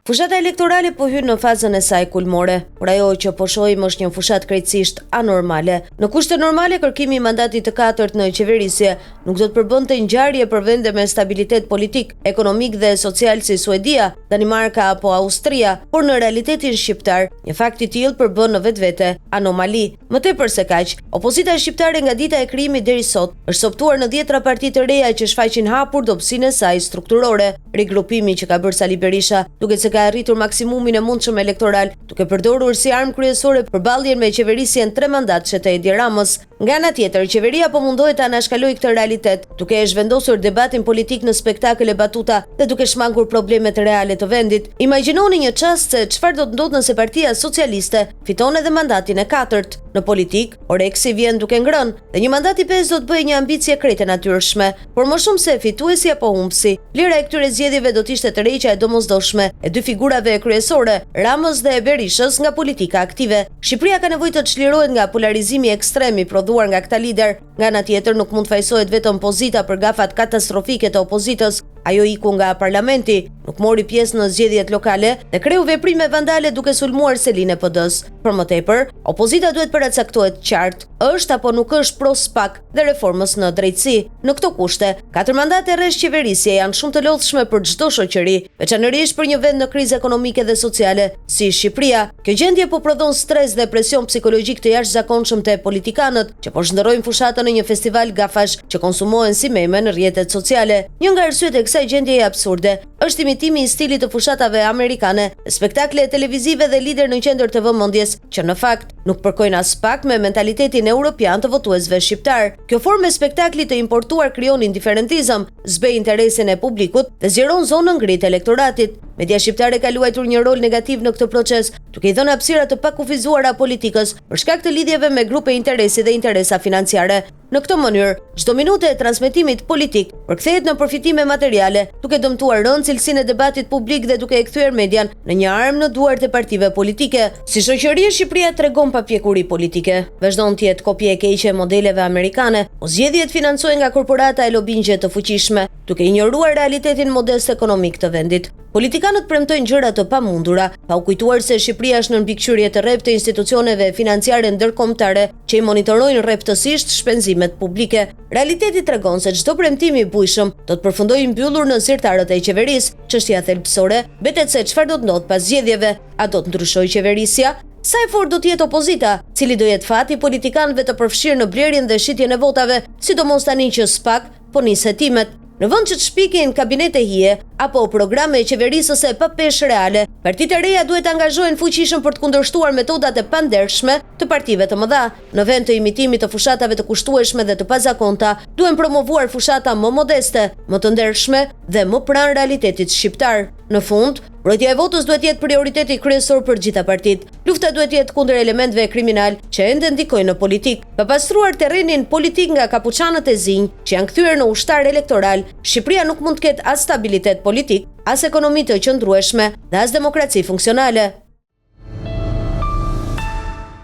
Fushata elektorale po hyn në fazën e saj kulmore, por ajo që po shohim është një fushatë krejtësisht anormale. Në kushte normale, kërkimi i mandatit të katërt në qeverisje nuk do të përbënte ngjarje për vende me stabilitet politik, ekonomik dhe social si Suedia, Danimarka apo Austria, por në realitetin shqiptar, një fakt i tillë përbën në vetvete anomali. Më tepër se kaq, opozita shqiptare nga dita e krijimit deri sot është soptuar në 10 parti të reja që shfaqin hapur dobësinë e saj strukturore. Rigrupimi që ka bërë Sali Berisha, duket se ka arritur maksimumin e mundshëm elektoral, duke përdorur si armë kryesore përballjen me qeverisjen 3 mandatëshe të Edi Ramës. Nga ana tjetër, qeveria po mundohet ta anashkalojë këtë realitet, duke e zhvendosur debatin politik në spektakël e batuta dhe duke shmangur problemet reale të vendit. Imagjinoni një çast se çfarë do të ndodhte nëse Partia Socialiste fiton edhe mandatin e katërt. Në politik, oreksi vjen duke ngrënë dhe një mandat i 5 do të bëjë një ambicie krejt e natyrshme, por më shumë se fituesi apo humbsi, vlera e këtyre zgjedhjeve do të ishte tërheqja e domosdoshme e dy figurave kryesore, Ramës dhe Berishës, nga politika aktive. Shqipëria ka nevojë të çlirohet nga polarizimi ekstrem i prodhuar nga këta lider. Nga ana tjetër, nuk mund fajsohet vetëm pozita për gafat katastrofike të opozitës. Ajo iku nga parlamenti, nuk mori pjesë në zgjedhjet lokale dhe kreu veprime vandale duke sulmuar selin e PD-s. Për më tepër, opozita duhet paracaktohet qartë, është apo nuk është pro SPAK dhe reformës në drejtësi. Në këto kushte, 4 mandate rresh qeverisje janë shumë të lodhshme për çdo shoqëri, veçanërisht për një vend në krizë ekonomike dhe sociale si Shqipëria. Kjo gjendje po prodhon stres dhe presion psikologjik të jashtëzakonshëm te politikanët, që po zhndërrojnë fushatën në një festival gafash që konsumohen si meme në rrjetet sociale. Një nga arsyet e kësaj gjendjeje absurde është imitimi i stilit të fushatave amerikane, spektakle televizive dhe lider në qendër të vëmendjes, që në fakt nuk përkojnë as pak me mentalitetin europian të votuesve shqiptar. Kjo formë e spektaklit të importuar krijon indiferentizëm, zbej interesin e publikut dhe zgjeron zonën ngrit elektoratit. Media shqiptare ka luajtur një rol negativ në këtë proces, duke i dhënë hapësira të pakufizuara politikës për shkak të lidhjeve me grupe interesi dhe interesa financiare. Në këtë mënyrë, çdo minutë e transmetimit politik përkthehet në përfitime materiale, duke dëmtuar rënd cilësinë e debatit publik dhe duke e kthyer median në një armë në duart e partive politike. Si shoqëri, Shqipëria tregon papjekuri politike. Vazhdon të jetë kopje e keqe e modeleve amerikane, o zgjedhjet financohen nga korporata e lobingje të fuqishme, duke injoruar realitetin modest ekonomik të vendit. Politikanët premtojnë gjëra të pamundura, pa u kujtuar se Shqipëria është në mbikëqyrje të rreptë të institucioneve financiare ndërkombëtare që i monitorojnë rreptësisht shpenzimet publike. Realiteti tregon se çdo premtim i bujshëm do të përfundojë mbyllur në zyrtarët e qeverisë. Çështja thelbësore betet se çfarë do të ndodhë pas zgjedhjeve. A do të ndryshojë qeverisja? Sa e fortë do të jetë opozita? Cili do jetë fati politikanëve të përfshirë në blerjen dhe shitjen e votave, sidomos tani që SPAK po nis hetimet? Në vend që të shpikin kabinete hije apo programe qeverisëse pa peshë reale, partitë e reja duhet të angazhohen fuqishëm për të kundërshtuar metodat e pandershme të partive të mëdha. Në vend të imitimit të fushatave të kushtueshme dhe të pazakonta, duhen promovuar fushata më modeste, më të ndershme dhe më pranë realitetit shqiptar. Në fund, mbrojtja e votës duhet jetë prioriteti kryesor për gjitha partitë. Lufta duhet jetë kundër elementëve kriminal që ende ndikojnë në politik. Pa pastruar terrenin politik nga kapuçanët e zinj që janë kthyer në ushtar elektoral, Shqipëria nuk mund të ketë as stabilitet politik, as ekonomi të qëndrueshme dhe as demokraci funksionale.